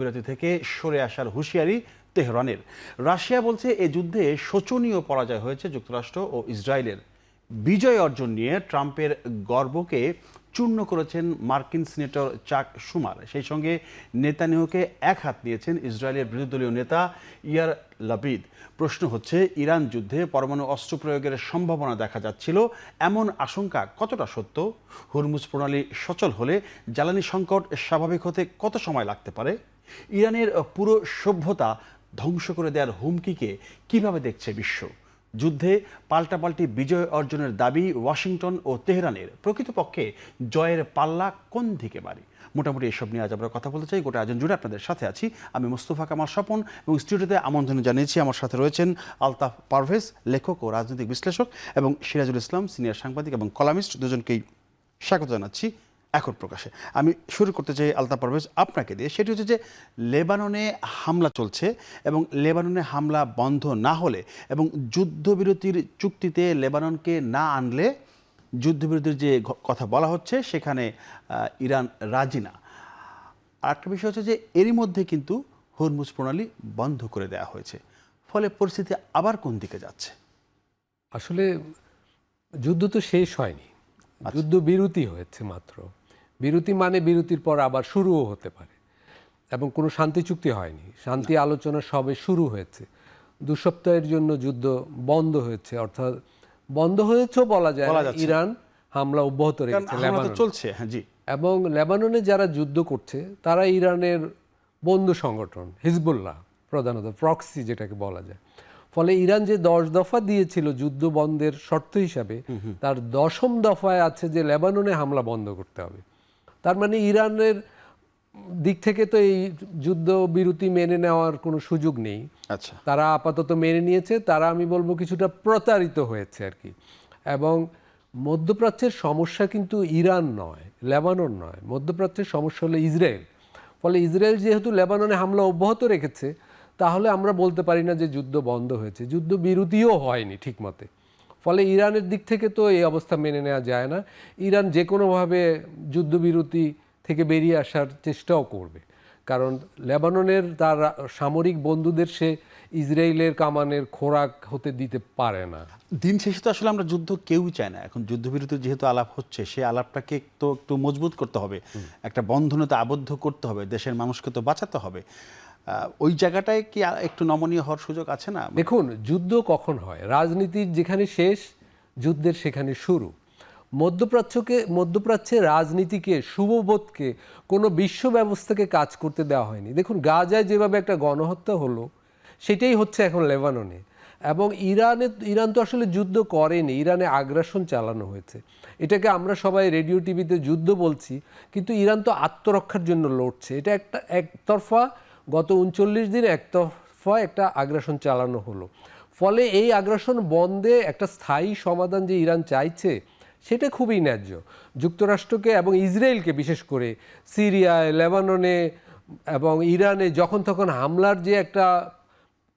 বিরতি থেকে সরে আসার হুঁশিয়ারি তেহরানের। রাশিয়া বলছে এ যুদ্ধে শোচনীয় পরাজয় হয়েছে যুক্তরাষ্ট্র ও ইসরায়েলের। বিজয় অর্জন নিয়ে ট্রাম্পের গর্বকে চূর্ণ করেছেন মার্কিন সিনেটর চাক শুমার। সেই সঙ্গে নেতানিয়াহুকে এক হাত দিয়েছেন ইসরায়েলের বিরোধী দলীয় নেতা ইয়ার লাপিদ। প্রশ্ন হচ্ছে, ইরান যুদ্ধে পরমাণু অস্ত্র প্রয়োগের সম্ভাবনা দেখা যাচ্ছিল, এমন আশঙ্কা কতটা সত্য? হরমুজ প্রণালী সচল হলে জ্বালানি সংকট স্বাভাবিক হতে কত সময় লাগতে পারে? ইরানের পুরো সভ্যতা ধ্বংস করে দেওয়ার হুমকিকে কিভাবে দেখছে বিশ্ব? যুদ্ধে পাল্টাপাল্টি বিজয় অর্জনের দাবি ওয়াশিংটন ও তেহরানের। প্রকৃতপক্ষে জয়ের পাল্লা কোন দিকে বাড়ি? মোটামুটি এসব নিয়ে আজ আমরা কথা বলতে চাই। গোটা আয়োজন জুড়ে আপনাদের সাথে আছি আমি মোস্তফা কামাল স্বপন, এবং স্টুডিওতে আমন্ত্রণ জানিয়েছি আমার সাথে রয়েছেন আলতাফ পারভেজ, লেখক ও রাজনৈতিক বিশ্লেষক, এবং সিরাজুল ইসলাম, সিনিয়র সাংবাদিক এবং কলামিস্ট। দুজনকেই স্বাগত জানাচ্ছি এখন প্রকাশে। আমি শুরু করতে চাই আলতাফ পারভেজ আপনাকে দিয়ে। সেটি হচ্ছে যে লেবাননে হামলা চলছে, এবং লেবাননে হামলা বন্ধ না হলে এবং যুদ্ধবিরতির চুক্তিতে লেবাননকে না আনলে যুদ্ধবিরতির যে কথা বলা হচ্ছে সেখানে ইরান রাজি না। আর একটা বিষয় হচ্ছে যে এরই মধ্যে কিন্তু হরমুজ প্রণালী বন্ধ করে দেওয়া হয়েছে। ফলে পরিস্থিতি আবার কোন দিকে যাচ্ছে? আসলে যুদ্ধ তো শেষ হয়নি, যুদ্ধ বিরতি হয়েছে মাত্র। বিরতি মানে বিরতির পর আবার শুরুও হতে পারে, এবং কোনো শান্তি চুক্তি হয়নি। শান্তি আলোচনা সবে শুরু হয়েছে। 2 সপ্তাহের জন্য যুদ্ধ বন্ধ হয়েছে, অর্থাৎ বন্ধ হয়েছেও বলা যায়। ইরান হামলা অব্যাহত রেখেছে লেবাননে চলছে। হ্যাঁ জি। এবং লেবাননে যারা যুদ্ধ করছে তারা ইরানের বন্ধু সংগঠন হিজবুল্লাহ, প্রধানত প্রক্সি যেটাকে বলা যায়। ফলে ইরান যে 10 দফা দিয়েছিল যুদ্ধ বন্ধের শর্ত হিসাবে, তার 10ম দফায় আছে যে লেবাননে হামলা বন্ধ করতে হবে। তার মানে ইরানের দিক থেকে তো এই যুদ্ধ বিরতি মেনে নেওয়ার কোনো সুযোগ নেই। আচ্ছা, তারা আপাতত মেনে নিয়েছে। তারা, আমি বলবো, কিছুটা প্রতারিত হয়েছে আর কি। এবং মধ্যপ্রাচ্যের সমস্যা কিন্তু ইরান নয়, লেবানন নয়। মধ্যপ্রাচ্যের সমস্যা হলো ইসরায়েল। ফলে ইসরায়েল যেহেতু লেবাননে হামলা অব্যাহত রেখেছে, তাহলে আমরা বলতে পারি না যে যুদ্ধ বন্ধ হয়েছে। যুদ্ধ বিরতিও হয়নি ঠিক মতে। ফলে ইরানের দিক থেকে তো এই অবস্থা মেনে নেওয়া যায় না। ইরান যে কোনোভাবে যুদ্ধবিরতি থেকে বেরিয়ে আসার চেষ্টাও করবে, কারণ লেবাননের তার সামরিক বন্ধুদের সে ইসরায়েলের কামানের খোরাক হতে দিতে পারে না। দিন শেষে তো আসলে আমরা যুদ্ধ কেউই চায় না। এখন যুদ্ধবিরতির যেহেতু আলাপ হচ্ছে, সেই আলাপটাকে তো একটু মজবুত করতে হবে, একটা বন্ধনে তো আবদ্ধ করতে হবে, দেশের মানুষকে তো বাঁচাতে হবে। ওই জায়গাটায় কি একটু নমনীয় হওয়ার সুযোগ আছে না? দেখুন, যুদ্ধ কখন হয়? রাজনীতির যেখানে শেষ, যুদ্ধের সেখানে শুরু। মধ্যপ্রাচ্যে রাজনীতিকে, শুভবোধকে, কোনো বিশ্ব ব্যবস্থাকে কাজ করতে দেওয়া হয়নি। দেখুন, গাজায় যেভাবে একটা গণহত্যা হলো, সেটাই হচ্ছে এখন লেবাননে। এবং ইরান তো আসলে যুদ্ধ করেনি, ইরানে আগ্রাসন চালানো হয়েছে। এটাকে আমরা সবাই রেডিও টিভিতে যুদ্ধ বলছি, কিন্তু ইরান তো আত্মরক্ষার জন্য লড়ছে। এটা একটা একতরফা, গত 39 দিনে একতরফা একটা আগ্রাসন চালানো হলো। ফলে এই আগ্রাসন বন্ধে একটা স্থায়ী সমাধান যে ইরান চাইছে, সেটা খুবই ন্যায্য। যুক্তরাষ্ট্রকে এবং ইসরায়েলকে, বিশেষ করে সিরিয়ায়, লেবাননে এবং ইরানে যখন তখন হামলার যে একটা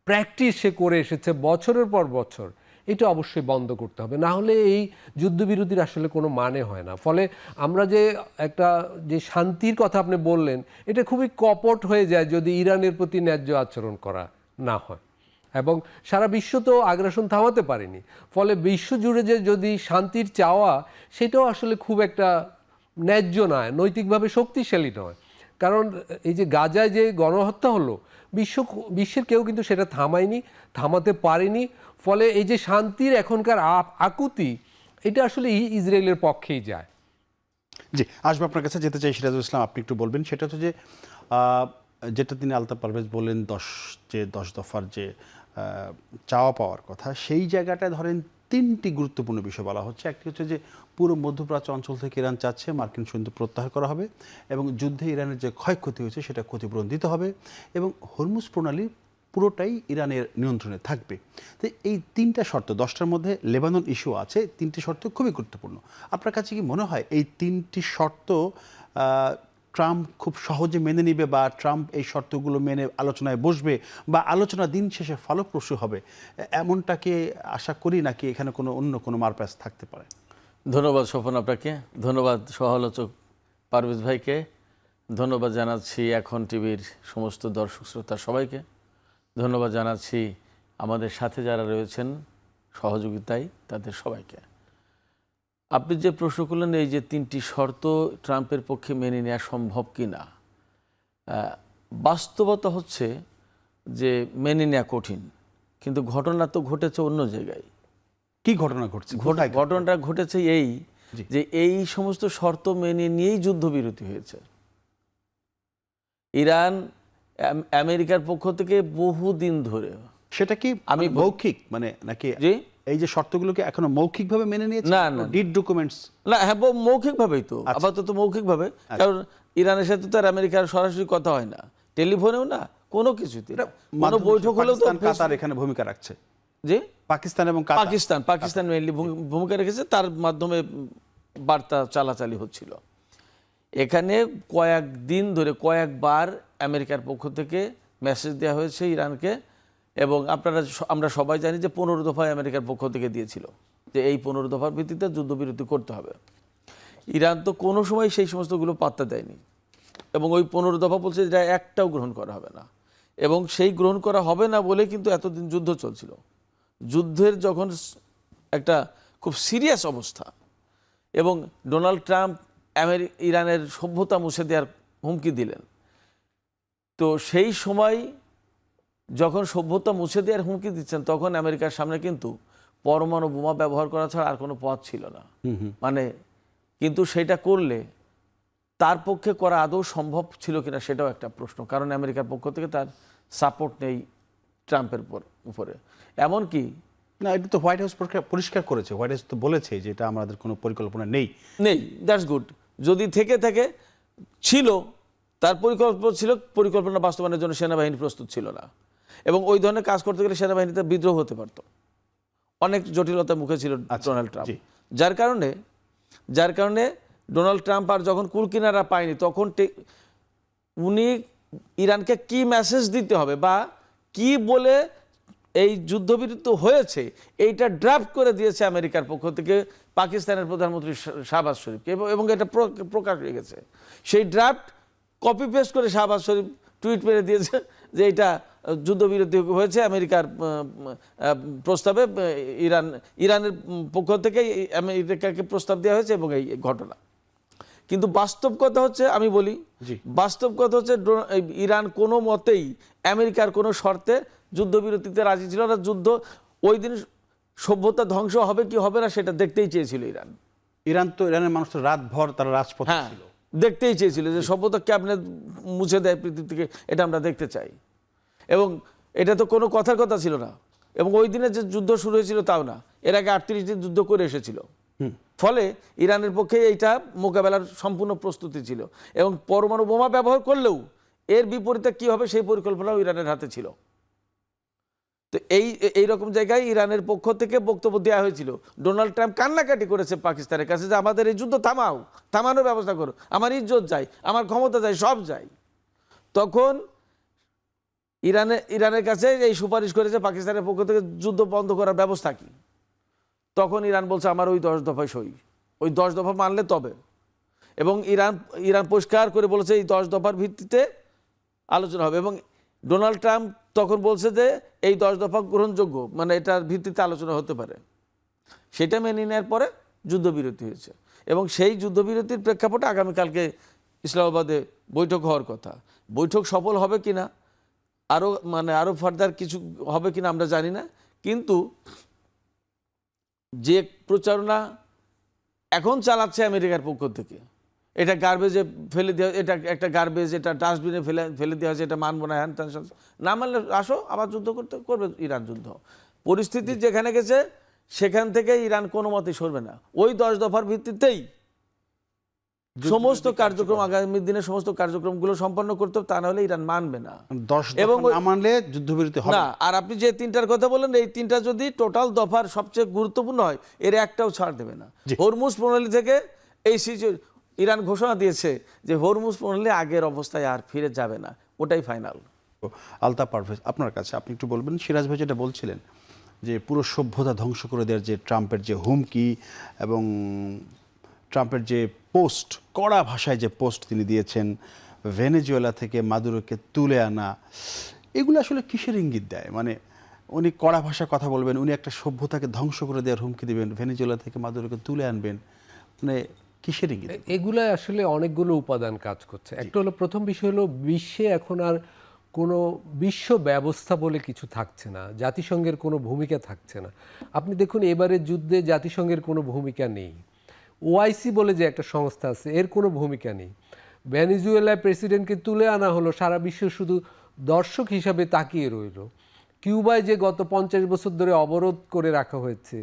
প্র্যাকটিস সে করে এসেছে বছরের পর বছর, এটা অবশ্যই বন্ধ করতে হবে। না হলে এই যুদ্ধবিরতির আসলে কোনো মানে হয় না। ফলে আমরা যে একটা যে শান্তির কথা আপনি বললেন, এটা খুবই কপট হয়ে যায় যদি ইরানের প্রতি ন্যায্য আচরণ করা না হয়। এবং সারা বিশ্ব তো আগ্রাসন থামাতে পারেনি। ফলে বিশ্বজুড়ে যে যদি শান্তির চাওয়া, সেটাও আসলে খুব একটা ন্যায্য নয়, নৈতিকভাবে শক্তিশালী নয়। কারণ এই যে গাজায় যে গণহত্যা হলো, বিশ্বের কেউ কিন্তু সেটা থামাতে পারেনি। ফলে এই যে শান্তির এখনকার আকুতি, এটা আসলে ইসরায়েলের পক্ষেই যায়। জি, আসবো আপনার কাছে। যেতে চাই সিরাজুল ইসলাম, আপনি একটু বলবেন। সেটা হচ্ছে যে যেটা তিনি আলতাফ পারভেজ বললেন, 10 দফার যে চাওয়া পাওয়ার কথা, সেই জায়গাটায় ধরেন 3টি গুরুত্বপূর্ণ বিষয় বলা হচ্ছে। একটি হচ্ছে যে পুরো মধ্যপ্রাচ্য অঞ্চল থেকে ইরান চাচ্ছে মার্কিন সৈন্য প্রত্যাহার করা হবে, এবং যুদ্ধে ইরানের যে ক্ষয়ক্ষতি হয়েছে সেটা ক্ষতিপূরণ দিতে হবে, এবং হরমুজ প্রণালী পুরোটাই ইরানের নিয়ন্ত্রণে থাকবে। তো এই 3টা শর্ত, 10টার মধ্যে লেবানন ইস্যু আছে, 3টি শর্ত খুবই গুরুত্বপূর্ণ। আপনার কাছে কি মনে হয় এই 3টি শর্ত ট্রাম্প খুব সহজে মেনে নিবে, বা ট্রাম্প এই শর্তগুলো মেনে আলোচনায় বসবে, বা আলোচনা দিন শেষে ফলপ্রসূ হবে, এমনটাকে আশা করি, নাকি এখানে অন্য কোনো মারপ্যাচ থাকতে পারে? ধন্যবাদ স্বপন আপনাকে, ধন্যবাদ সহ আলোচক পারভেজ ভাইকে। ধন্যবাদ জানাচ্ছি এখন টিভির সমস্ত দর্শক শ্রোতা সবাইকে। ধন্যবাদ জানাচ্ছি আমাদের সাথে যারা রয়েছেন সহযোগিতায় তাদের সবাইকে। আপনি যে প্রশ্ন করলেন এই যে 3টি শর্ত ট্রাম্পের পক্ষে মেনে নেওয়া সম্ভব কি না, বাস্তবতা হচ্ছে যে মেনে নেওয়া কঠিন, কিন্তু ঘটনা তো ঘটেছে অন্য জায়গায়। কি ঘটনা ঘটছে? ঘটনাটা ঘটেছে এই যে এই সমস্ত শর্ত মেনে নিয়েই যুদ্ধবিরতি হয়েছে। ইরান আমেরিকার পক্ষ থেকে বহুদিন ধরে, সেটা কি আমি মৌখিক মানে নাকি এই যে শর্তগুলোকে এখনো মৌখিকভাবে মেনে নিয়েছে? না না ডিড ডকুমেন্টস না, হ্যাঁ মৌখিকভাবেই তো, আপাতত মৌখিকভাবে। কারণ ইরানের সাথে তো আর আমেরিকার সরাসরি কথা হয় না, টেলিফোনেও না, কোনো কিছুতে। কোনো বৈঠক হলেও তো কাতার এখানে ভূমিকা রাখছে, যে পাকিস্তান এবং পাকিস্তান মেইনলি ভূমিকা রেখেছে, তার মাধ্যমে বার্তা চালাচালি হচ্ছিল। এখানে কয়েকদিন ধরে কয়েকবার আমেরিকার পক্ষ থেকে মেসেজ দেওয়া হয়েছে ইরানকে, এবং আমরা সবাই জানি যে 15 দফায় আমেরিকার পক্ষ থেকে দিয়েছিল যে এই 15 দফার ভিত্তিতে যুদ্ধবিরতি করতে হবে। ইরান তো কোনো সময় সেই সমস্তগুলো পাত্তা দেয়নি, এবং ওই 15 দফা বলছে যেটা একটাও গ্রহণ করা হবে না, এবং সেই গ্রহণ করা হবে না বলে কিন্তু এতদিন যুদ্ধ চলছিল। যুদ্ধের যখন একটা খুব সিরিয়াস অবস্থা, এবং ডোনাল্ড ট্রাম্প ইরানের সভ্যতা মুছে দেওয়ার হুমকি দিলেন, তো সেই সময় যখন সভ্যতা মুছে দেওয়ার হুমকি দিচ্ছেন তখন আমেরিকার সামনে কিন্তু পরমাণু বোমা ব্যবহার করা ছাড়া আর কোনো পথ ছিল না। মানে কিন্তু সেটা করলে তার পক্ষে করা আদৌ সম্ভব ছিল কিনা সেটাও একটা প্রশ্ন, কারণ আমেরিকার পক্ষ থেকে তার সাপোর্ট নেই ট্রাম্পের উপরে। এমনকি না, এটা তো হোয়াইট হাউস পরিষ্কার করেছে, হোয়াইট হাউস তো বলেছে যে এটা আমাদের কোনো পরিকল্পনা নেই। That's good. যদি থেকে ছিল, তার পরিকল্পনা বাস্তবায়নের জন্য সেনাবাহিনী প্রস্তুত ছিল না, এবং ওই ধরনের কাজ করতে গেলে সেনাবাহিনীতে বিদ্রোহ হতে পারত, অনেক জটিলতার মুখে ছিল ডোনাল্ড ট্রাম্প। যার কারণে ডোনাল্ড ট্রাম্প আর যখন কুলকিনারা পায়নি, তখন উনি ইরানকে কি মেসেজ দিতে হবে বা কি বলে এই যুদ্ধবিরতি হয়েছে এইটা ড্রাফট করে দিয়েছে আমেরিকার পক্ষ থেকে পাকিস্তানের প্রধানমন্ত্রী শাহবাজ শরীফকে, এবং এটা প্রকাশ হয়ে গেছে। সেই ড্রাফট কপি পেস্ট করে শাহবাজ শরীফ টুইট মেরে দিয়েছে যে এটা যুদ্ধবিরতি হয়েছে আমেরিকার প্রস্তাবে, ইরানের পক্ষ থেকে আমেরিকাকে প্রস্তাব দেওয়া হয়েছে, এবং এই ঘটনা। কিন্তু বাস্তব কথা হচ্ছে, আমি বলি বাস্তব কথা হচ্ছে ইরান কোনো মতেই আমেরিকার কোনো শর্তে যুদ্ধবিরতিতে রাজি ছিল না। যুদ্ধ ওই দিন সভ্যতা ধ্বংস হবে কি হবে না সেটা দেখতেই চেয়েছিল ইরান তো ইরানের মানুষ তো রাতভর তারা রাজপথে ছিল, দেখতেই চেয়েছিল যে সভ্যতা কেমনে মুছে দেয় পৃথিবী থেকে, এটা আমরা দেখতে চাই। এবং এটা তো কোনো কথার কথা ছিল না, এবং ওই দিনে যে যুদ্ধ শুরু হয়েছিল তাও না, এর আগে 38 দিন যুদ্ধ করে এসেছিল। ফলে ইরানের পক্ষে এইটা মোকাবেলার সম্পূর্ণ প্রস্তুতি ছিল, এবং পরমাণু বোমা ব্যবহার করলেও এর বিপরীতে কি হবে সেই পরিকল্পনাও ইরানের হাতে ছিল। তো এই রকম জায়গায় ইরানের পক্ষ থেকে বক্তব্য দেওয়া হয়েছিল। ডোনাল্ড ট্রাম্প কান্নাকাটি করেছে পাকিস্তানের কাছে যে আমাদের এই যুদ্ধ থামানোর ব্যবস্থা করো, আমার ইজ্জত যায়, আমার ক্ষমতা যায়, সব যায়। তখন ইরানের কাছে এই সুপারিশ করেছে পাকিস্তানের পক্ষ থেকে যুদ্ধ বন্ধ করার ব্যবস্থা কি। তখন ইরান বলছে আমার ওই 10 দফায় সই, ওই 10 দফা মানলে তবে। এবং ইরান পরিষ্কার করে বলেছে এই 10 দফার ভিত্তিতে আলোচনা হবে, এবং ডোনাল্ড ট্রাম্প তখন বলছে যে এই 10 দফা গ্রহণযোগ্য, মানে এটার ভিত্তিতে আলোচনা হতে পারে। সেটা মেনে নেওয়ার পরে যুদ্ধবিরতি হয়েছে, এবং সেই যুদ্ধবিরতির প্রেক্ষাপটে আগামীকালকে ইসলামাবাদে বৈঠক হওয়ার কথা। বৈঠক সফল হবে কিনা, আরও ফার্দার কিছু হবে কিনা আমরা জানি না, কিন্তু যে প্রচারণা এখন চালাচ্ছে আমেরিকার পক্ষ থেকে, এটা গার্বেজে ফেলে দেওয়া, এটা একটা গার্বেজ, এটা ডাস্টবিনে ফেলে দেওয়া হয়েছে, এটা মানবো না, হ্যান না মানলে আসো আবার যুদ্ধ করবে ইরান। যুদ্ধ পরিস্থিতি যেখানে গেছে সেখান থেকে ইরান কোনো মতেই সরবে না। ওই 10 দফার ভিত্তিতেই সমস্ত কার্যক্রম, আগামী দিনে সমস্ত কার্যক্রমগুলো সম্পন্ন করতে হবে, তা না হলে ইরান মানবে না। 10 দফা না মানলে যুদ্ধবিরতি হবে না। আর আপনি যে 3টার কথা বলেন, এই 3টা যদি টোটাল দফার সবচেয়ে গুরুত্বপূর্ণ হয়, এর একটাও ছাড় দেবে না। হরমুজ প্রণালী থেকে ইরান ঘোষণা দিয়েছে যে হরমুজ প্রণালী আগের অবস্থায় আর ফিরে যাবে না, ওটাই ফাইনাল। আলতাফ পারভেজ, আপনার কাছে আপনি একটু বলবেন, সিরাজ ভাই যেটা বলছিলেন যে পুরো সভ্যতা ধ্বংস করে দেওয়ার যে ট্রাম্পের যে হুমকি, এবং ট্রাম্পের যে পোস্ট, কড়া ভাষায় যে পোস্ট তিনি দিয়েছেন, ভেনেজুয়েলা থেকে মাদুরোকে তুলে আনা, এগুলো আসলে কিসের ইঙ্গিত দেয়? মানে উনি কড়া ভাষায় কথা বলবেন, উনি একটা সভ্যতাকে ধ্বংস করে দেওয়ার হুমকি দিবেন, ভেনেজুয়েলা থেকে মাদুরোকে তুলে আনবেন, মানে কিসের ইঙ্গিত? এগুলা আসলে অনেকগুলো উপাদান কাজ করছে। একটা হলো, প্রথম বিষয় হলো বিশ্বে এখন আর কোনো বিশ্ব ব্যবস্থা বলে কিছু থাকছে না, জাতিসংঘের কোনো ভূমিকা থাকছে না। আপনি দেখুন এবারের যুদ্ধে জাতিসংঘের কোনো ভূমিকা নেই। ওআইসি বলে যে একটা সংস্থা আছে, এর কোনো ভূমিকা নেই। ভেনেজুয়েলায় প্রেসিডেন্টকে তুলে আনা হলো, সারা বিশ্ব শুধু দর্শক হিসাবে তাকিয়ে রইল। কিউবায় যে গত 50 বছর ধরে অবরোধ করে রাখা হয়েছে,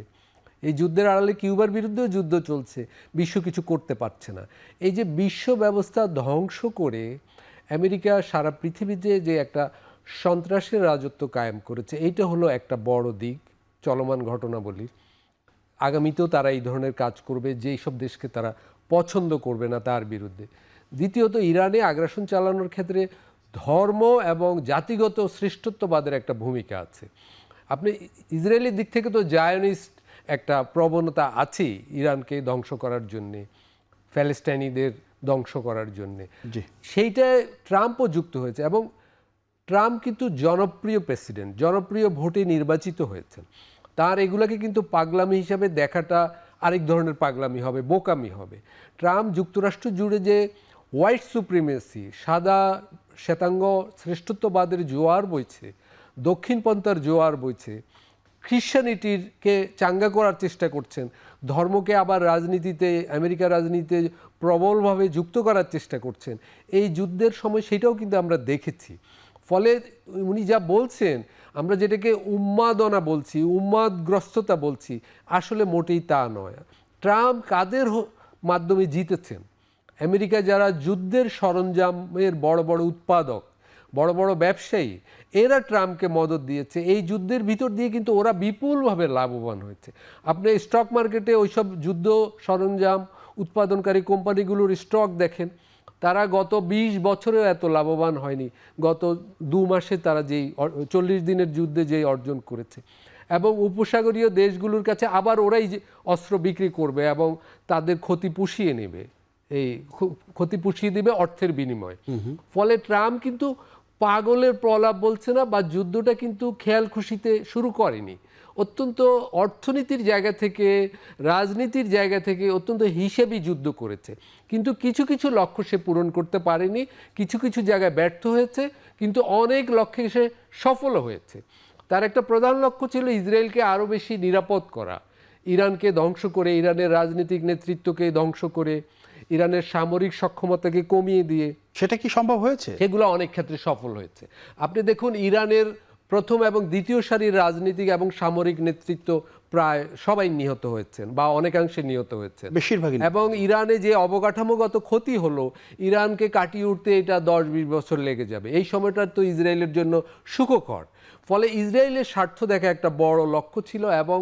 এই যুদ্ধের আড়ালে কিউবার বিরুদ্ধেও যুদ্ধ চলছে, বিশ্ব কিছু করতে পারছে না। এই যে বিশ্ব ব্যবস্থা ধ্বংস করে আমেরিকা সারা পৃথিবীতে যে একটা সন্ত্রাসের রাজত্ব কায়েম করেছে, এইটা হলো একটা বড় দিক, চলমান ঘটনা বলি। আগামীতেও তারা এই ধরনের কাজ করবে, যেই সব দেশকে তারা পছন্দ করবে না তার বিরুদ্ধে। দ্বিতীয়ত, ইরানে আগ্রাসন চালানোর ক্ষেত্রে ধর্ম এবং জাতিগত শ্রেষ্ঠত্ববাদের একটা ভূমিকা আছে। আপনি ইসরায়েলের দিক থেকে তো জায়নিস্ট একটা প্রবণতা আছেই ইরানকে ধ্বংস করার জন্যে, প্যালেস্টাইনিদের ধ্বংস করার জন্যে। জি, সেইটায় ট্রাম্পও যুক্ত হয়েছে, এবং ট্রাম্প কিন্তু জনপ্রিয় প্রেসিডেন্ট, জনপ্রিয় ভোটে নির্বাচিত হয়েছেন। তার এগুলাকে কিন্তু পাগলামি হিসাবে দেখাটা আরেক ধরনের পাগলামি হবে, বোকামি হবে। ট্রাম্প যুক্তরাষ্ট্র জুড়ে যে হোয়াইট সুপ্রিমেসি, সাদা শ্বেতাঙ্গ শ্রেষ্ঠত্ববাদের জোয়ার বইছে, দক্ষিণপন্থার জোয়ার বইছে, খ্রিশ্চানিটিকে চাঙ্গা করার চেষ্টা করছেন, ধর্মকে আবার রাজনীতিতে, আমেরিকার রাজনীতিতে প্রবলভাবে যুক্ত করার চেষ্টা করছেন, এই যুদ্ধের সময় সেটাও কিন্তু আমরা দেখেছি। ফলে উনি যা বলছেন, আমরা যেটাকে উন্মাদনা বলছি, উন্মাদগ্রস্ততা বলছি, আসলে মোটেই তা নয়। ট্রাম্প কাদের মাধ্যমে জিতেছেন? আমেরিকা যারা যুদ্ধের সরঞ্জামের বড় বড় উৎপাদক, বড় বড় ব্যবসায়ী, এরা ট্রাম্পকে মদত দিয়েছে। এই যুদ্ধের ভিতর দিয়ে কিন্তু ওরা বিপুলভাবে লাভবান হয়েছে। আপনি স্টক মার্কেটে ওইসব যুদ্ধ সরঞ্জাম উৎপাদনকারী কোম্পানিগুলোর স্টক দেখেন, তারা গত 20 বছরেও এত লাভবান হয়নি, গত 2 মাসে তারা যেই 40 দিনের যুদ্ধে যেই অর্জন করেছে। এবং উপসাগরীয় দেশগুলোর কাছে আবার ওরাই যে অস্ত্র বিক্রি করবে এবং তাদের ক্ষতি পুষিয়ে নেবে, এই ক্ষতি পুষিয়ে দিবে অর্থের বিনিময়ে। ফলে ট্রাম্প কিন্তু পাগলের প্রলাপ বলছে না, বা যুদ্ধটা কিন্তু খেয়াল খুশিতে শুরু করেনি। অত্যন্ত অর্থনীতির জায়গা থেকে, রাজনীতির জায়গা থেকে অত্যন্ত হিসেবি যুদ্ধ করেছে। কিন্তু কিছু কিছু লক্ষ্য সে পূরণ করতে পারেনি, কিছু কিছু জায়গায় ব্যর্থ হয়েছে, কিন্তু অনেক লক্ষ্যে সে সফল হয়েছে। তার একটা প্রধান লক্ষ্য ছিল ইসরায়েলকে আরও বেশি নিরাপদ করা, ইরানকে ধ্বংস করে, ইরানের রাজনৈতিক নেতৃত্বকে ধ্বংস করে, ইরানের সামরিক সক্ষমতাকে কমিয়ে দিয়ে। সেটা কি সম্ভব হয়েছে? সেগুলো অনেক ক্ষেত্রে সফল হয়েছে। আপনি দেখুন ইরানের প্রথম এবং দ্বিতীয় সারির রাজনীতিক এবং সামরিক নেতৃত্ব প্রায় সবাই নিহত হয়েছেন, বা অনেকাংশে নিহত হয়েছেন, বেশিরভাগই। এবং ইরানে যে অবকাঠামোগত ক্ষতি হলো, ইরানকে কাটিয়ে উঠতে এটা 10-20 বছর লেগে যাবে। এই সময়টা তো ইসরায়েলের জন্য সুখকর। ফলে ইসরায়েলের স্বার্থ দেখা একটা বড় লক্ষ্য ছিল, এবং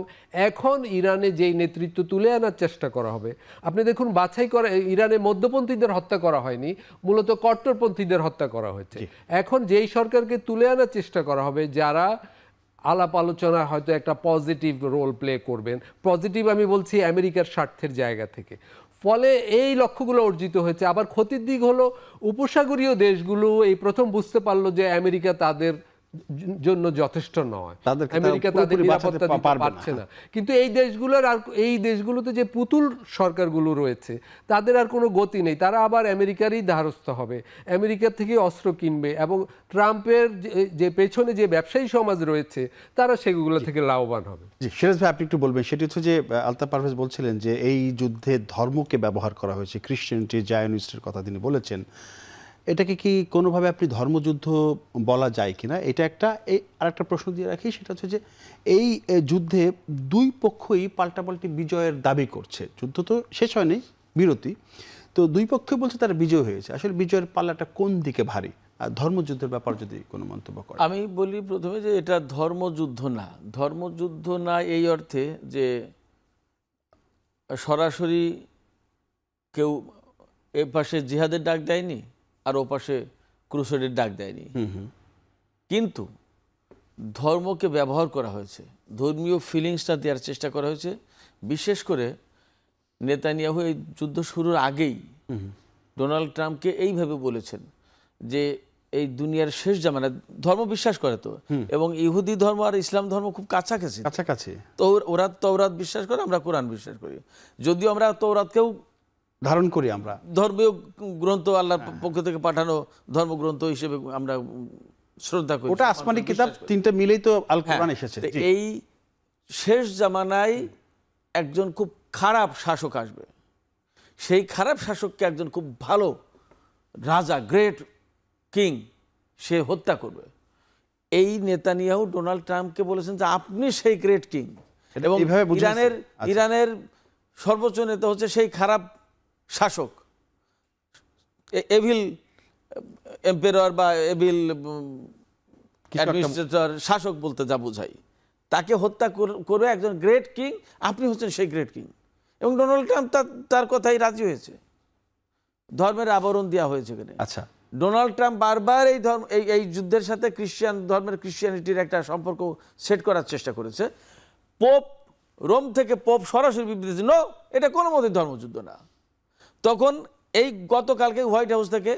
এখন ইরানে যেই নেতৃত্ব তুলে আনার চেষ্টা করা হবে, আপনি দেখুন বাছাই করা, ইরানে মধ্যপন্থীদের হত্যা করা হয়নি, মূলত কট্টরপন্থীদের হত্যা করা হয়েছে। এখন যেই সরকারকে তুলে আনার চেষ্টা করা হবে, যারা আলাপ আলোচনা হয়তো একটা পজিটিভ রোল প্লে করবেন, পজিটিভ আমি বলছি আমেরিকার স্বার্থের জায়গা থেকে। ফলে এই লক্ষ্যগুলো অর্জিত হয়েছে। আবার ক্ষতির দিক হলো, উপসাগরীয় দেশগুলো এই প্রথম বুঝতে পারলো যে আমেরিকা তাদের জন্য যথেষ্ট নয়, আমেরিকা তাদের নিরাপত্তা দিতে পারছে না। কিন্তু এই দেশগুলোর আর, এই দেশগুলোতে যে পুতুল সরকারগুলো রয়েছে, তাদের আর কোনো গতি নেই, তারা আবার আমেরিকারই দ্বারস্থ হবে, আমেরিকার থেকে অস্ত্র কিনবে, এবং ট্রাম্পের যে পেছনে যে ব্যবসায়ী সমাজ রয়েছে, তারা সেগুলো থেকে লাভবান হবে। জি, সিরাজ ভাই, আপনি একটু বলবেন। সেটি হচ্ছে যে আলতাফ পারভেজ বলছিলেন যে এই যুদ্ধে ধর্মকে ব্যবহার করা হয়েছে, ক্রিশ্চিয়ানিটি, জায়নিস্টের কথা তিনি বলেছেন। এটাকে কি কোনোভাবে আপনি ধর্মযুদ্ধ বলা যায় কিনা, এটা একটা। এই আরেকটা প্রশ্ন দিয়ে রাখি, সেটা হচ্ছে যে এই যুদ্ধে দুই পক্ষই পাল্টাপাল্টি বিজয়ের দাবি করছে। যুদ্ধ তো শেষ হয়নি, বিরতি। তো দুই পক্ষ বলছে তারা বিজয় হয়েছে। আসলে বিজয়ের পাল্লাটা কোন দিকে ভারী? আর ধর্মযুদ্ধের ব্যাপার যদি কোনো মন্তব্য করেন। আমি বলি প্রথমে যে এটা ধর্মযুদ্ধ না। ধর্মযুদ্ধ না এই অর্থে যে সরাসরি কেউ এ পাশে জিহাদের ডাক দেয়নি আর ও পাশে ক্রুসেডের ডাক দেয়নি, কিন্তু ধর্মকে ব্যবহার করা হয়েছে, ধর্মীয় ফিলিংসটা দেওয়ার চেষ্টা করা হয়েছে। বিশেষ করে নেতানিয়াহু এই যুদ্ধ শুরুর আগেই ডোনাল্ড ট্রাম্পকে এইভাবে বলেছেন যে এই দুনিয়ার শেষ জামানা ধর্ম বিশ্বাস করে তো, এবং ইহুদি ধর্ম আর ইসলাম ধর্ম খুব কাছাকাছি। কাছাকাছি তো ওরা তৌরাত বিশ্বাস করে, আমরা কোরআন বিশ্বাস করি। যদিও আমরা তৌরাতকেও ধারণ করি আমরা, ধর্মীয় গ্রন্থ, আল্লাহর পক্ষ থেকে পাঠানো ধর্মগ্রন্থ হিসেবে আমরা শ্রদ্ধা করি। ওটা আসমানি কিতাব, তিনটে মিলেই তো আল হ্যাঁ, কোরআন এসেছে। তো জি। এই শেষ জামানায় একজন খুব খারাপ শাসক আসবে, সেই খারাপ শাসককে একজন খুব ভালো রাজা, গ্রেট কিং, সে হত্যা করবে। এই নেতানিয়াহু ডোনাল্ড ট্রাম্পকে বলেছেন যে আপনি সেই গ্রেট কিং, এবং এইভাবে বুঝিয়েছে। আচ্ছা। ইরানের সর্বোচ্চ নেতা হচ্ছে সেই খারাপ শাসক, এভিল এম্পেরর বা এভিল অ্যাডমিনিস্ট্রেটর, শাসক বলতে যা বোঝাই, তাকে হত্যা করবে একজন গ্রেট কিং, আপনি হচ্ছেন সেই গ্রেট কিং। এবং ডোনাল্ড ট্রাম্প তার কথাই রাজি হয়েছে। ধর্মের আবরণ দেওয়া হয়েছে এখানে। আচ্ছা, ডোনাল্ড ট্রাম্প বারবার এই ধর্ম এই যুদ্ধের সাথে ক্রিশ্চিয়ানিটির একটা সম্পর্ক সেট করার চেষ্টা করেছে। পোপ, রোম থেকে পোপ সরাসরি বিবৃতি দিয়েছে, নো, এটা কোনো মতেই ধর্মযুদ্ধ না। তখন এই গতকালকে হোয়াইট হাউস থেকে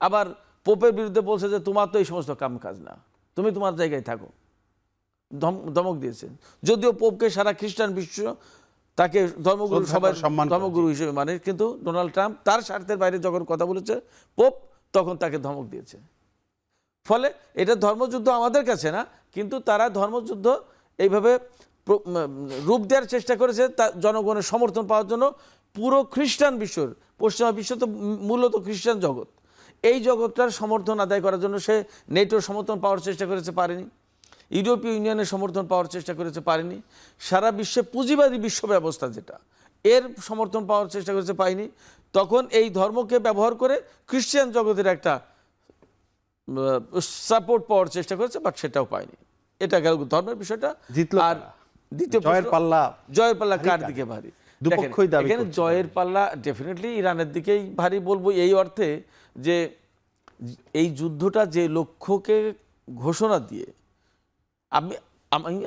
আবার পোপের বিরুদ্ধে বলছে যে তোমার তো এই সমস্ত কাম কাজ না, তুমি তোমার জায়গায় থাকো, ধমক দিয়েছেন। যদিও পোপকে সারা খ্রিস্টান বিশ্ব তাকে ধর্মগুরু, সবাই ধর্মগুরু হিসেবে মানে, কিন্তু ডোনাল্ড ট্রাম্প তার স্বার্থের বাইরে যখন কথা বলেছে পোপ, তখন তাকে ধমক দিয়েছে। ফলে এটা ধর্মযুদ্ধ আমাদের কাছে না, কিন্তু তারা ধর্মযুদ্ধ এইভাবে রূপ দেওয়ার চেষ্টা করেছে জনগণের সমর্থন পাওয়ার জন্য। পুরো খ্রিস্টান বিশ্বর, পশ্চিমা বিশ্ব তো মূলত খ্রিস্টান জগৎ, এই জগৎটার সমর্থন আদায় করার জন্য সে নেটোর সমর্থন পাওয়ার চেষ্টা করেছে, পারেনি। ইউরোপীয় ইউনিয়নের সমর্থন পাওয়ার চেষ্টা করেছে, পারেনি। সারা বিশ্বে পুঁজিবাদী বিশ্ব ব্যবস্থা যেটা, এর সমর্থন পাওয়ার চেষ্টা করেছে, পায়নি। তখন এই ধর্মকে ব্যবহার করে খ্রিস্টান জগতের একটা সাপোর্ট পাওয়ার চেষ্টা করেছে, বাট সেটাও পায়নি। এটা গেল ধর্মের বিষয়টা। আর দ্বিতীয় জয়ের পাল্লা কার দিকে ভারী? দুপক্ষই দাবি এখানে জয়ের পাল্লা ডেফিনেটলি ইরানের দিকেই ভারী বলবো, এই অর্থে যে এই যুদ্ধটা যে লক্ষ্যকে ঘোষণা দিয়ে,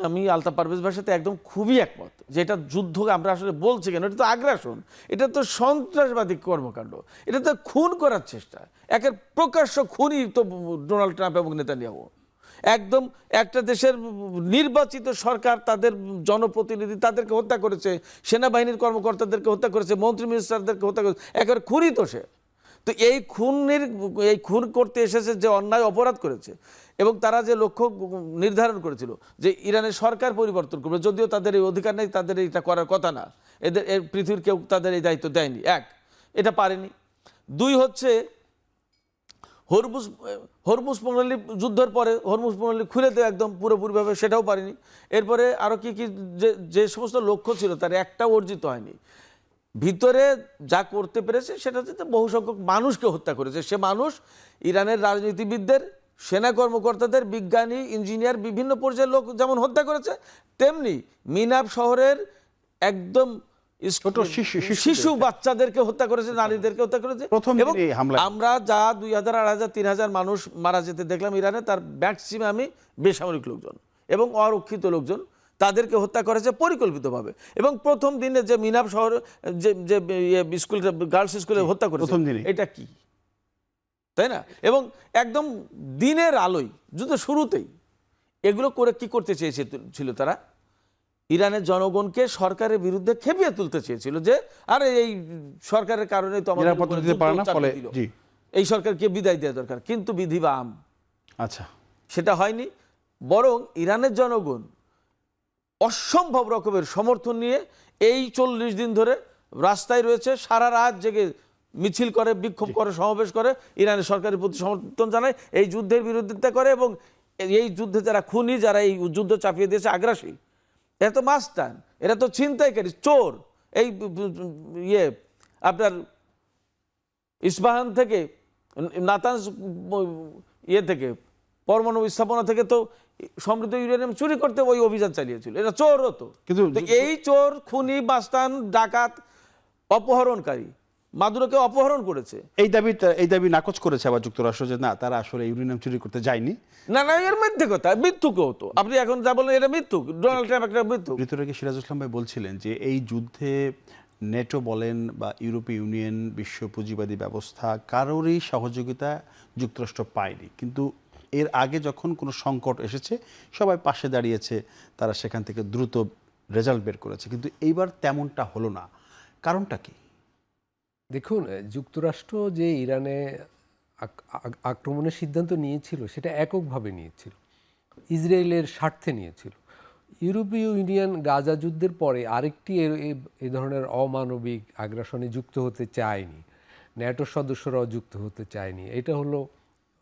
আমি আলতাফ পারভেজ ভাইয়ের সাথে একদম খুবই একমত যে এটা যুদ্ধ আমরা আসলে বলছি কেন, এটা তো আগ্রাসন, এটা তো সন্ত্রাসবাদী কর্মকাণ্ড, এটা তো খুন করার চেষ্টা, একের প্রকাশ্য খুনই তো ডোনাল্ড ট্রাম্প এবং নেতানিয়াহু। একদম একটা দেশের নির্বাচিত সরকার, তাদের জনপ্রতিনিধি, তাদেরকে হত্যা করেছে, সেনাবাহিনীর কর্মকর্তাদেরকে হত্যা করেছে, মন্ত্রী মিনিস্টারদেরকে হত্যা করেছে, একেবারে খুনই তো সে। তো এই খুন করতে এসেছে, যে অন্যায় অপরাধ করেছে, এবং তারা যে লক্ষ্য নির্ধারণ করেছিল যে ইরানের সরকার পরিবর্তন করবে, যদিও তাদের এই অধিকার নেই, তাদের এটা করার কথা না, পৃথিবীর কেউ তাদের এই দায়িত্ব দেয়নি। এটা পারেনি। দুই হচ্ছে হরমুজ প্রণালী যুদ্ধের পরে হরমুজ প্রণালী খুলে দেয় একদম পুরোপুরিভাবে, সেটাও পারেনি। এরপরে আরও কি যে সমস্ত লক্ষ্য ছিল তার একটাও অর্জিত হয়নি। ভিতরে যা করতে পেরেছে সেটা হচ্ছে বহু সংখ্যক মানুষকে হত্যা করেছে। সে মানুষ ইরানের রাজনীতিবিদদের, সেনা কর্মকর্তাদের, বিজ্ঞানী, ইঞ্জিনিয়ার, বিভিন্ন পর্যায়ের লোক যেমন হত্যা করেছে, তেমনি মিনাব শহরের একদম ছোট শিশু বাচ্চাদেরকে হত্যা করেছে, নারীদেরকে হত্যা করেছে। এবং আমরা যা 2000, 2500, 3000 মানুষ মারা যেতে দেখলাম ইরানে, তার ম্যাক্সিমামই বেসামরিক লোকজন এবং অরক্ষিত লোকজন, তাদেরকে হত্যা করেছে পরিকল্পিতভাবে। এবং প্রথম দিনে যে মিনাব শহরে যে স্কুল, গার্লস স্কুলে হত্যা করেছে, এটা কি, তাই না? এবং একদম দিনের আলোয় যুদ্ধ শুরুতেই এগুলো করে কি করতে চেয়েছিল তারা? ইরানের জনগণকে সরকারের বিরুদ্ধে খেপিয়ে তুলতে চেয়েছিল, যে আরে এই সরকারের কারণে তো আমাদের এই সরকারকে বিদায় দেওয়া দরকার, কিন্তু বিধি বা আম। আচ্ছা, সেটা হয়নি। বরং ইরানের জনগণ অসম্ভব রকমের সমর্থন নিয়ে এই 40 দিন ধরে রাস্তায় রয়েছে, সারা রাত জেগে মিছিল করে, বিক্ষোভ করে, সমাবেশ করে, ইরানের সরকারের প্রতি সমর্থন জানায়, এই যুদ্ধের বিরোধিতা করে। এবং এই যুদ্ধে যারা খুনি, যারা এই যুদ্ধ চাপিয়ে দিয়েছে, আগ্রাসী, এরা তো মাস্তান, এরা তো ছিনতাইকারী, চোর। এই আপনার ইস্পাহান থেকে, নাতানজ থেকে, পরমাণু স্থাপনা থেকে তো সমৃদ্ধ ইউরেনিয়াম চুরি করতে ওই অভিযান চালিয়েছিল। এটা চোর হতো, কিন্তু এই চোর, খুনি, মাস্তান, ডাকাত, অপহরণকারী মাদুরোকে অপহরণ করেছে। এই দাবি নাকচ করেছে আবার যুক্তরাষ্ট্র, যে না, তারা আসলে ইউরেনিয়াম চুরি করতে যায়নি। না, এর মিথ্যে কথা, মিথ্যুক হতো। আপনি এখন যা বলেন এটা মিথ্যুক, ডোনাল্ড ট্রাম্প একটা মিথ্যুক। ভিতরে কি সিরাজুল ইসলাম ভাই বলছিলেন যে এই যুদ্ধে নেটো বলেন বা ইউরোপীয় ইউনিয়ন, বিশ্ব পুঁজিবাদী ব্যবস্থা, কারোরই সহযোগিতা যুক্তরাষ্ট্র পায়নি। কিন্তু এর আগে যখন কোনো সংকট এসেছে সবাই পাশে দাঁড়িয়েছে, তারা সেখান থেকে দ্রুত রেজাল্ট বের করেছে। কিন্তু এইবার তেমনটা হলো না, কারণটা কি? দেখুন, যুক্তরাষ্ট্র যে ইরানে আক্রমণের সিদ্ধান্ত নিয়েছিল সেটা এককভাবে নিয়েছিল, ইসরায়েলের স্বার্থে নিয়েছিল। ইউরোপীয় ইউনিয়ন গাজা যুদ্ধের পরে আরেকটি এ ধরনের অমানবিক আগ্রাসনে যুক্ত হতে চায়নি, ন্যাটোর সদস্যরাও যুক্ত হতে চায়নি। এটা হলো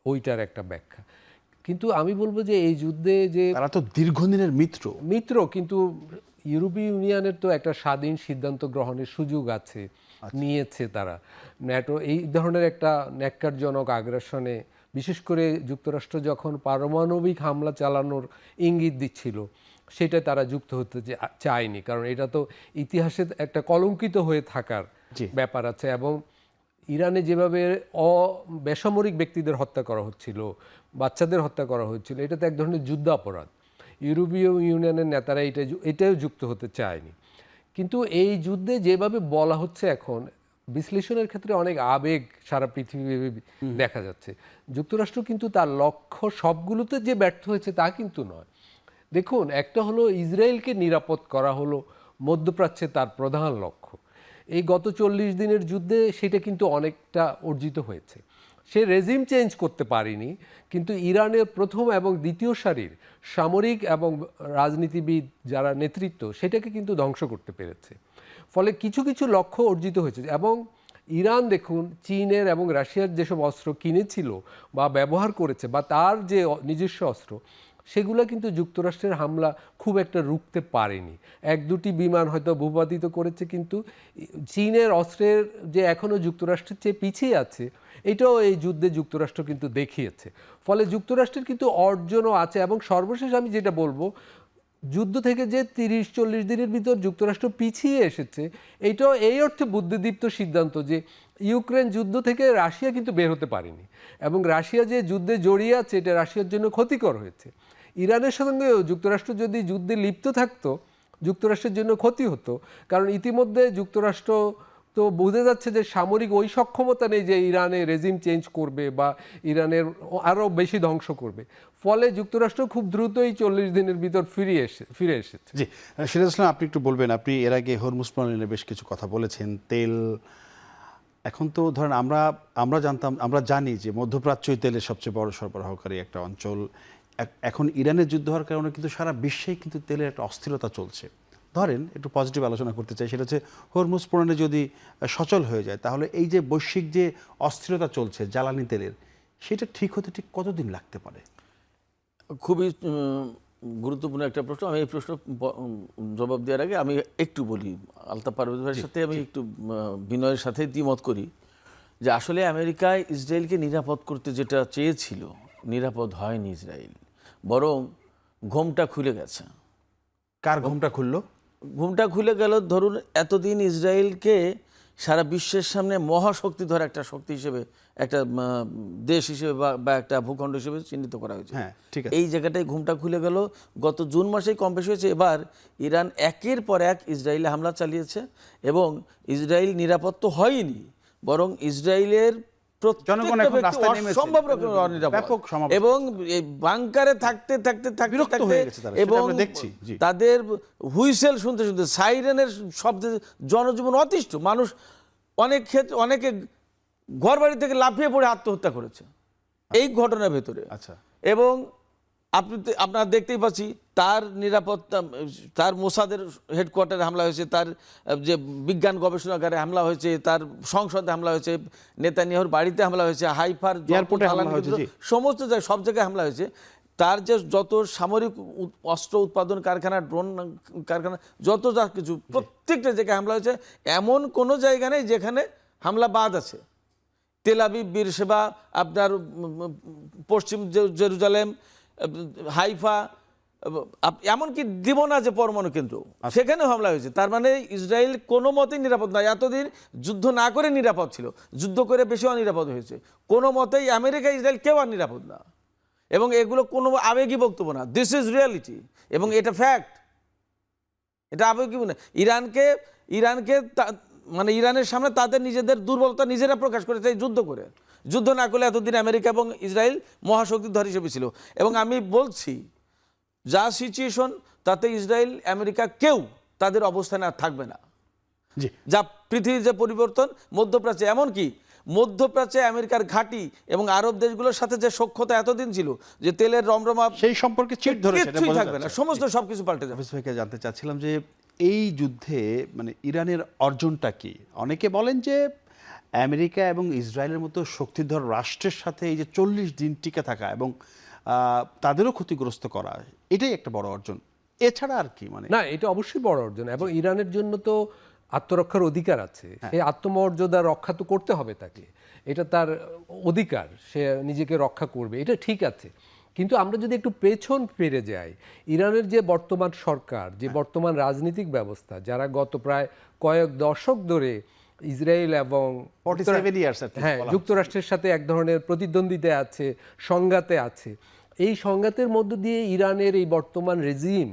ওইটার একটা ব্যাখ্যা। কিন্তু আমি বলবো যে এই যুদ্ধে যে তারা তো দীর্ঘদিনের মিত্র। কিন্তু ইউরোপীয় ইউনিয়নের তো একটা স্বাধীন সিদ্ধান্ত গ্রহণের সুযোগ আছে, নিয়েছে তারা। ন্যাটো এই ধরনের একটা ন্যাক্কারজনক আগ্রাসনে, বিশেষ করে যুক্তরাষ্ট্র যখন পারমাণবিক হামলা চালানোর ইঙ্গিত দিচ্ছিল, সেটা তারা যুক্ত হতে চায়নি, কারণ এটা তো ইতিহাসে একটা কলঙ্কিত হয়ে থাকার ব্যাপার আছে। এবং ইরানে যেভাবে বেসামরিক ব্যক্তিদের হত্যা করা হচ্ছিল, বাচ্চাদের হত্যা করা হচ্ছিল, এটা তো এক ধরনের যুদ্ধাপরাধ। ইউরোপীয় ইউনিয়নের নেতারা এটাও যুক্ত হতে চায়নি। কিন্তু এই যুদ্ধে যেভাবে বলা হচ্ছে এখন, বিশ্লেষণের ক্ষেত্রে অনেক আবেগ সারা পৃথিবী দেখা যাচ্ছে। যুক্তরাষ্ট্র কিন্তু তার লক্ষ্য সবগুলোতে যে ব্যর্থ হয়েছে তা কিন্তু নয়। দেখুন, একটা হলো ইসরায়েলকে নিরাপদ করা হলো মধ্যপ্রাচ্যে তার প্রধান লক্ষ্য। এই গত 40 দিনের যুদ্ধে সেটা কিন্তু অনেকটা অর্জিত হয়েছে। সে রেজিম চেঞ্জ করতে পারেনি, কিন্তু ইরানের প্রথম এবং দ্বিতীয় সারির সামরিক এবং রাজনীতিবিদ যারা নেতৃত্ব, সেটাকে কিন্তু ধ্বংস করতে পেরেছে। ফলে কিছু কিছু লক্ষ্য অর্জিত হয়েছে। এবং ইরান দেখুন, চীনের এবং রাশিয়ার যেসব অস্ত্র কিনেছিল বা ব্যবহার করেছে, বা তার যে নিজস্ব অস্ত্র, সেগুলো কিন্তু যুক্তরাষ্ট্রের হামলা খুব একটা রুখতে পারেনি। এক দুটি বিমান হয়তো ভূপাতিত করেছে, কিন্তু চীনের অস্ত্রের যে এখনও যুক্তরাষ্ট্রের চেয়ে পিছিয়ে আছে, এটাও এই যুদ্ধে যুক্তরাষ্ট্র কিন্তু দেখিয়েছে। ফলে যুক্তরাষ্ট্রের কিন্তু অর্জনও আছে। এবং সর্বশেষ আমি যেটা বলবো, যুদ্ধ থেকে যে 30-40 দিনের ভিতর যুক্তরাষ্ট্র পিছিয়ে এসেছে, এইটাও এই অর্থে বুদ্ধিদীপ্ত সিদ্ধান্ত যে ইউক্রেন যুদ্ধ থেকে রাশিয়া কিন্তু বের হতে পারেনি, এবং রাশিয়া যে যুদ্ধে জড়িয়ে আছে এটা রাশিয়ার জন্য ক্ষতিকর হয়েছে। ইরানের সঙ্গেও যুক্তরাষ্ট্র যদি যুদ্ধে লিপ্ত থাকতো, যুক্তরাষ্ট্রের জন্য ক্ষতি হতো, কারণ ইতিমধ্যে যুক্তরাষ্ট্র তো বোঝা যাচ্ছে যে সামরিক ওই সক্ষমতা নেই যে ইরানে রেজিম চেঞ্জ করবে বা ইরানের আরও বেশি ধ্বংস করবে। ফলে যুক্তরাষ্ট্র খুব দ্রুতই 40 দিনের ভিতর ফিরে এসেছে। জি, সিরাজ ইসলাম, আপনি একটু বলবেন, আপনি এর আগে হরমুজ প্রণালী নিয়ে বেশ কিছু কথা বলেছেন। তেল এখন তো ধরেন আমরা জানি যে মধ্যপ্রাচ্যই তেলের সবচেয়ে বড় সরবরাহকারী একটা অঞ্চল। এখন ইরানের যুদ্ধ হওয়ার কারণে কিন্তু সারা বিশ্বেই কিন্তু তেলের একটা অস্থিরতা চলছে। ধরেন একটু পজিটিভ আলোচনা করতে চাই, সেটা হচ্ছে হরমুজ প্রণালী যদি সচল হয়ে যায়, তাহলে এই যে বৈশ্বিক যে অস্থিরতা চলছে জ্বালানি তেলের, সেটা ঠিক হতে ঠিক কতদিন লাগতে পারে? খুবই গুরুত্বপূর্ণ একটা প্রশ্ন। আমি এই প্রশ্ন জবাব দেওয়ার আগে আমি একটু বলি, আলতাফ পারভেজ ভাইয়ের সাথে আমি একটু বিনয়ের সাথে দ্বিমত করি যে আসলে আমেরিকায় ইসরায়েলকে নিরাপদ করতে যেটা চেয়েছিল, নিরাপদ হয়নি ইসরায়েল, বরং ঘোমটা খুলে গেছে। কার ঘোমটা খুললো? ঘোমটা খুলে গেল, ধরুন এতদিন ইসরায়েলকে সারা বিশ্বের সামনে মহাশক্তি ধরে একটা শক্তি হিসেবে, একটা দেশ হিসেবে বা একটা ভূখণ্ড হিসেবে চিহ্নিত করা হয়েছে। হ্যাঁ, ঠিক আছে। এই জায়গাটায় ঘুমটা খুলে গেল। গত জুন মাসেই কম বেশি হয়েছে। এবার ইরান একের পর এক ইসরায়েলে হামলা চালিয়েছে, এবং ইসরায়েল নিরাপদ তো হয়নি, বরং ইসরায়েলের জনগণ এখন রাস্তায় নেমেছে, অসম্ভব রকম অনিরাপদ, ব্যাপক সমাবেশ, এবং বাংকারে থাকতে বিরক্ত হয়ে গেছে তারা, সেটা এবং আমরা দেখছি। জি, তাদের হুইসেল শুনতে শুনতে, সাইরেনের শব্দে জনজীবন অতিষ্ঠ। মানুষ অনেকে ঘরবাড়ি থেকে লাফিয়ে পড়ে আত্মহত্যা করেছে এই ঘটনার ভেতরে। আচ্ছা। এবং আপনারা দেখতেই পাচ্ছি তার নিরাপত্তা, তার মোসাদের হেডকোয়ার্টারে হামলা হয়েছে, তার যে বিজ্ঞান গবেষণাগারে হামলা হয়েছে, তার সংসদে হামলা হয়েছে, নেতানিয়াহুর বাড়িতে হামলা হয়েছে, হাইফার এয়ারপোর্টে হামলা হয়েছে, সমস্ত জায়গায়, সব জায়গায় হামলা হয়েছে। তার যে যত সামরিক অস্ত্র উৎপাদন কারখানা, ড্রোন কারখানা, যত যা কিছু, প্রত্যেকটা জায়গায় হামলা হয়েছে। এমন কোনো জায়গা নেই যেখানে হামলা বাদ আছে। তেল আবিব, বীরশেবা, আপনার পশ্চিম জেরুজালেম, হাইফা, এমনকি দিবোনা যে পরমাণু কেন্দ্র, সেখানেও হামলা হয়েছে। তার মানে ইসরায়েল কোনো মতেই নিরাপদ নয়। এতদিন যুদ্ধ না করে নিরাপদ ছিল, যুদ্ধ করে বেশি অনিরাপদ হয়েছে। কোনো মতেই আমেরিকা, ইসরায়েল কেউ আর নিরাপদ না। এবং এগুলো কোনো আবেগী বক্তব্য না, দিস ইজ রিয়ালিটি, এবং এটা ফ্যাক্ট, এটা আবেগী না। ইরানকে মানে ইরানের সামনে তাদের নিজেদের দুর্বলতা নিজেরা প্রকাশ করেছে এই যুদ্ধ করে। যুদ্ধ না করলে এতদিন আমেরিকা এবং ইসরায়েল মহাশক্তিধর হিসেবে ছিল। এবং আমি বলছি যা সিচুয়েশন তাতে ইসরায়েল আমেরিকা কেউ তাদের অবস্থানে আর থাকবে না। জি, যা পৃথিবীর যে পরিবর্তন মধ্যপ্রাচ্যে, এমনকি মধ্যপ্রাচ্যে আমেরিকার ঘাঁটি এবং আরব দেশগুলোর সাথে যে সখ্যতা এতদিন ছিল, যে তেলের রমরমা সেই সম্পর্কে চিট ধরেছে, এটা কিছুই বোঝা থাকবে না, যাচ্ছে। সমস্ত সবকিছু পাল্টে যাবে। হাফিজ ভাইকে জানতে চাচ্ছিলাম যে এই যুদ্ধে মানে ইরানের অর্জনটা কি? অনেকে বলেন যে আমেরিকা এবং ইসরায়েলের মতো শক্তিধর রাষ্ট্রের সাথে এই যে 40 দিন টিকে থাকা এবং তাদেরও ক্ষতিগ্রস্ত করা, এটাই একটা বড় অর্জন। এছাড়া আর কি মানে? না, এটা অবশ্যই বড় অর্জন, এবং ইরানের জন্য তো আত্মরক্ষার অধিকার আছে। এই আত্মমর্যাদা রক্ষা তো করতে হবে তাকে, এটা তার অধিকার, সে নিজেকে রক্ষা করবে, এটা ঠিক আছে। কিন্তু আমরা যদি একটু পেছন ফিরে যাই, ইরানের যে বর্তমান সরকার, যে বর্তমান রাজনৈতিক ব্যবস্থা, যারা গত প্রায় কয়েক দশক ধরে ইসরায়েল এবং 47 years at least হ্যাঁ বলা যুক্তরাষ্ট্রের সাথে এক ধরনের প্রতিদ্বন্দ্বিতায় আছে, সংঘাতে আছে, এই সংঘাতের মধ্য দিয়ে ইরানের এই বর্তমান রেজিম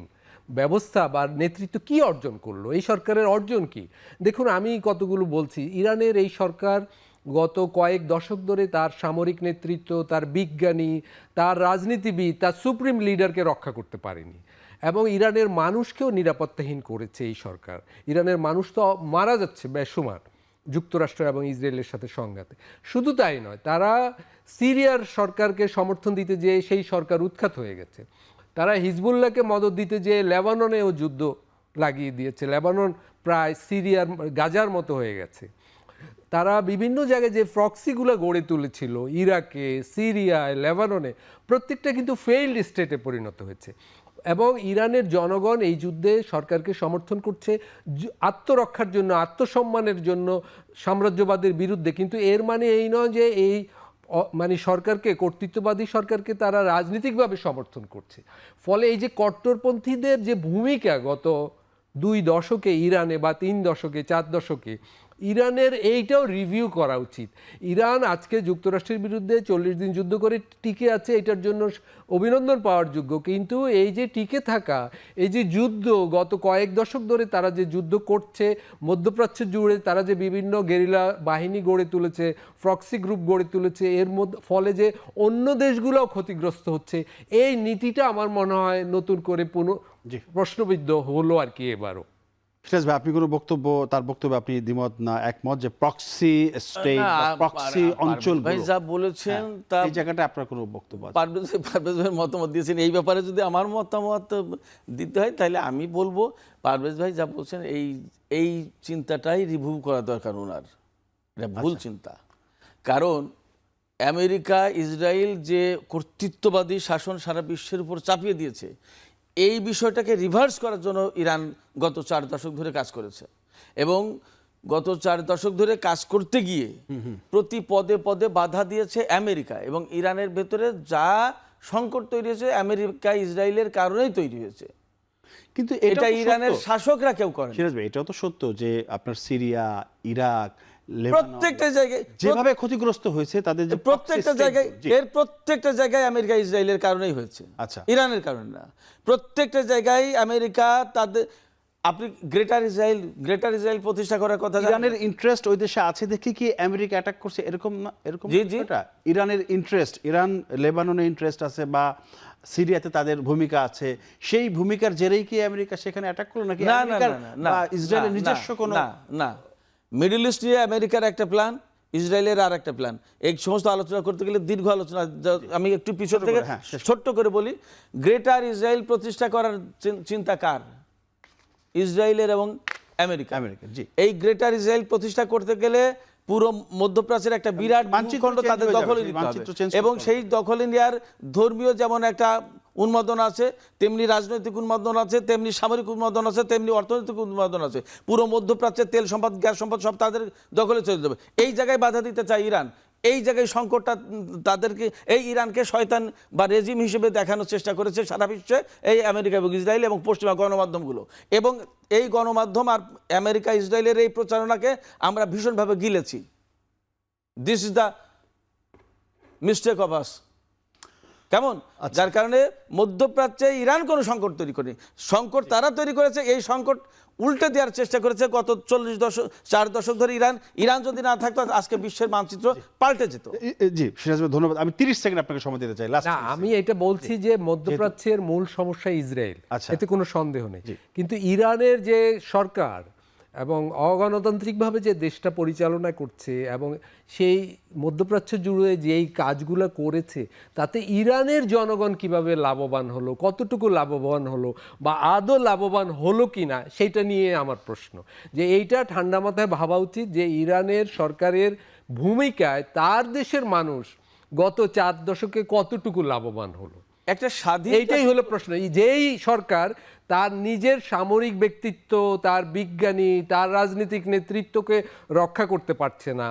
ব্যবস্থা বা নেতৃত্ব কি অর্জন করলো, এই সরকারের অর্জন কি? দেখুন, আমি কতগুলো বলছি, ইরানের এই সরকার গত কয়েক দশক ধরে তার সামরিক নেতৃত্ব, তার বিজ্ঞানী, তার রাজনীতিবিদ, তার সুপ্রিম লিডারকে রক্ষা করতে পারেনি, এবং ইরানের মানুষকেও নিরাপত্তাহীন করেছে এই সরকার। ইরানের মানুষ তো মারা যাচ্ছে বেশুমার যুক্তরাষ্ট্র এবং ইসরায়েলের সাথে সংঘাতে। শুধু তাই নয়, তারা সিরিয়ার সরকারকে সমর্থন দিতে যেয়ে সেই সরকার উৎখাত হয়ে গেছে। তারা হিজবুল্লাহকে মদদ দিতে যেয়ে লেবাননেও যুদ্ধ লাগিয়ে দিয়েছে, লেবানন প্রায় সিরিয়ার গাজার মতো হয়ে গেছে। তারা বিভিন্ন জায়গায় যে প্রক্সিগুলো গড়ে তুলেছিল ইরাকে, সিরিয়ায়, লেবাননে, প্রত্যেকটা কিন্তু ফেইল্ড স্টেটে পরিণত হয়েছে। এবং ইরানের জনগণ এই যুদ্ধে সরকারকে সমর্থন করছে আত্মরক্ষার জন্য, আত্মসম্মানের জন্য, সাম্রাজ্যবাদের বিরুদ্ধে। কিন্তু এর মানে এই নয় যে এই মানে সরকারকে, কর্তৃত্ববাদী সরকারকে তারা রাজনৈতিকভাবে সমর্থন করছে। ফলে এই যে কট্টরপন্থীদের যে ভূমিকা গত 2 দশকে ইরানে, বা 3 দশকে, 4 দশকে, ইরানের এইটাও রিভিউ করা উচিত। ইরান আজকে যুক্তরাষ্ট্রের বিরুদ্ধে 40 দিন যুদ্ধ করে টিকে আছে, এটার জন্য অভিনন্দন পাওয়ার যোগ্য। কিন্তু এই যে টিকে থাকা, এই যে যুদ্ধ গত কয়েক দশক ধরে তারা যে যুদ্ধ করছে মধ্যপ্রাচ্য জুড়ে, তারা যে বিভিন্ন গেরিলা বাহিনী গড়ে তুলেছে, প্রক্সি গ্রুপ গড়ে তুলেছে, এর মধ্যে ফলে যে অন্য দেশগুলোও ক্ষতিগ্রস্ত হচ্ছে, এই নীতিটা আমার মনে হয় নতুন করে প্রশ্নবিদ্ধ হলো আর কি এবারও। ফিরাজ ভাই, আপনি কোনো বক্তব্য, তার বক্তব্যে আপনি দ্বিমত না একমত যে প্রক্সি স্টেট, প্রক্সি অঞ্চল ভাই যা বলেছেন তা এই জায়গাটা আপনার কোনো বক্তব্য আছে? পারভেজ ভাই মতামত দিয়েছেন এই ব্যাপারে, যদি আমার মতামত দিতে হয় তাহলে আমি বলবো পারভেজ ভাই যা বলছেন এই চিন্তাটাই রিভিউ করা দরকার ওনার, এটা ভুল চিন্তা। কারণ আমেরিকা ইসরায়েল যে কর্তৃত্ববাদী শাসন সারা বিশ্বের উপর চাপিয়ে দিয়েছে, এই বিষয়টাকে রিভার্স করার জন্য ইরান গত 4 দশক ধরে কাজ করেছে। এবং গত 4 দশক ধরে কাজ করতে গিয়ে প্রতি পদে পদে বাধা দিয়েছে আমেরিকা। এবং ইরানের ভেতরে যা সংকট তৈরি হয়েছে আমেরিকা ইসরায়েলের কারণেই তৈরি হয়েছে। কিন্তু এটা ইরানের শাসকরা কেউ করে। সিরাজ ভাই, এটাও তো সত্য যে আপনার সিরিয়া, ইরাক, প্রত্যেকটা জায়গায় যেভাবে ক্ষতিগ্রস্ত হয়েছে তাদের যে প্রত্যেকটা জায়গায়, এর প্রত্যেকটা জায়গায় আমেরিকা ইসরায়েলের কারণেই হয়েছে, আচ্ছা, ইরানের কারণে না। প্রত্যেকটা জায়গায় আমেরিকা তাদের, আপনি গ্রেটার ইসরায়েল প্রতিষ্ঠা করার কথা, ইরানের ইন্টারেস্ট ওই দেশে আছে দেখি কি আমেরিকা অ্যাটাক করছে, এরকম না? এরকম এটা ইরানের ইন্টারেস্ট, ইরান লেবাননে ইন্টারেস্ট আছে বা সিরিয়াতে তাদের ভূমিকা আছে, সেই ভূমিকার জেরেই কি আমেরিকা সেখানে অ্যাটাক করলো নাকি বা ইসরায়েলের নিজস্ব কোনো? না, মিডল ইস্ট নিয়ে আমেরিকার একটা প্ল্যান, ইসরায়েলের আর একটা প্ল্যান। এই সমস্ত আলোচনা করতে গেলে দীর্ঘ আলোচনা, আমি একটু পিছন থেকে ছোট্ট করে বলি। গ্রেটার ইসরায়েল প্রতিষ্ঠা করার চিন্তা কার? ইসরায়েলের এবং আমেরিকা। জি। এই গ্রেটার ইসরায়েল প্রতিষ্ঠা করতে গেলে পুরো মধ্যপ্রাচ্যের একটা বিরাট ভূখণ্ড তাদের দখলে নিতে হবে, এবং সেই দখলে নেওয়ার ধর্মীয় যেমন একটা উন্মাদনা আছে, তেমনি রাজনৈতিক উন্মাদনা আছে, তেমনি সামরিক উন্মাদনা আছে, তেমনি অর্থনৈতিক উন্মাদনা আছে। পুরো মধ্যপ্রাচ্যের তেল সম্পদ, গ্যাস সম্পদ সব তাদের দখলে চলে যাবে। এই জায়গায় বাধা দিতে চায় ইরান। এই জায়গায় সংকটটা তাদেরকে, এই ইরানকে শয়তান বা রেজিম হিসেবে দেখানোর চেষ্টা করেছে সারা বিশ্বে এই আমেরিকা এবং ইসরায়েল এবং পশ্চিমা গণমাধ্যমগুলো। এবং এই গণমাধ্যম আর আমেরিকা ইসরায়েলের এই প্রচারণাকে আমরা ভীষণভাবে গিলেছি। This is the mistake of us. কেমন? যার কারণে মধ্যপ্রাচ্যে ইরান কোনো সংকট তৈরি করেনি, সংকট তারা তৈরি করেছে। এই সংকট উল্টে দেওয়ার চেষ্টা করেছে গত 4 দশক ধরে। ইরান যদি না থাকতো আজকে বিশ্বের মানচিত্র পাল্টে যেত। জি সিরাজ ভাই ধন্যবাদ। আমি 30 সেকেন্ড আপনাকে সময় দিতে চাই। লাস্ট না, আমি এটা বলছি যে মধ্যপ্রাচ্যের মূল সমস্যা ইসরায়েল, আচ্ছা। এতে কোনো সন্দেহ নেই। কিন্তু ইরানের যে সরকার এবং অগণতান্ত্রিকভাবে যে দেশটা পরিচালনা করছে এবং সেই মধ্যপ্রাচ্য জুড়ে যেই কাজগুলো করেছে, তাতে ইরানের জনগণ কিভাবে লাভবান হলো, কতটুকু লাভবান হলো বা আদৌ লাভবান হলো কি না, সেইটা নিয়ে আমার প্রশ্ন। যে এইটা ঠান্ডা মাথায় ভাবা উচিত যে ইরানের সরকারের ভূমিকায় তার দেশের মানুষ গত 4 দশকে কতটুকু লাভবান হলো, একটা স্বাধীন এইটাই হলো প্রশ্ন। যেই সরকার তার নিজের সামরিক ব্যক্তিত্ব, তার বিজ্ঞানী, তার রাজনৈতিক নেতৃত্বকে রক্ষা করতে পারছে না,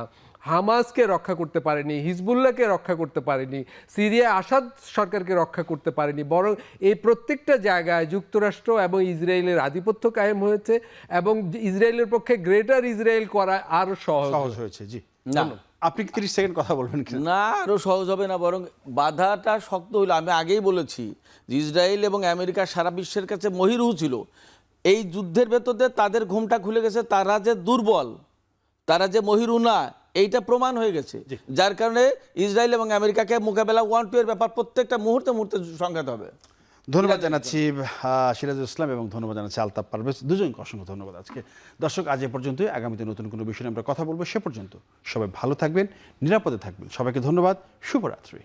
হামাসকে রক্ষা করতে পারেনি, হিজবুল্লাহকে রক্ষা করতে পারেনি, সিরিয়া আসাদ সরকারকে রক্ষা করতে পারেনি, বরং এই প্রত্যেকটা জায়গায় যুক্তরাষ্ট্র এবং ইসরায়েলের আধিপত্য কায়েম হয়েছে এবং ইসরায়েলের পক্ষে গ্রেটার ইসরায়েল করা আরো সহজ হয়েছে। জি না, আপনি কি 30 সেকেন্ড কথা বলবেন কিনা? না আরো সহজ হবে না, বরং বাধাটা শক্ত হইল। আমি আগেই বলেছি যে ইসরায়েল এবং আমেরিকা সারা বিশ্বের কাছে মহিরুহ ছিল। এই যুদ্ধের ভেতরে তাদের ঘুমটা খুলে গেছে, তারা যে দুর্বল, তারা যে মহিরুহ না, এইটা প্রমাণ হয়ে গেছে। যার কারণে ইসরায়েল এবং আমেরিকাকে মোকাবেলা 1-2 এর ব্যাপার প্রত্যেকটা মুহূর্তে মুহূর্তে সংঘাত হবে। ধন্যবাদ জানাচ্ছি সিরাজুল ইসলাম এবং ধন্যবাদ জানাচ্ছি আলতাফ পারভেজ, দুজনকে অসংখ্য ধন্যবাদ। আজকে দর্শক আজ এ পর্যন্তই। আগামীতে নতুন কোনো বিষয়ে আমরা কথা বলবো। সে পর্যন্ত সবাই ভালো থাকবেন, নিরাপদে থাকবেন। সবাইকে ধন্যবাদ। শুভরাত্রি।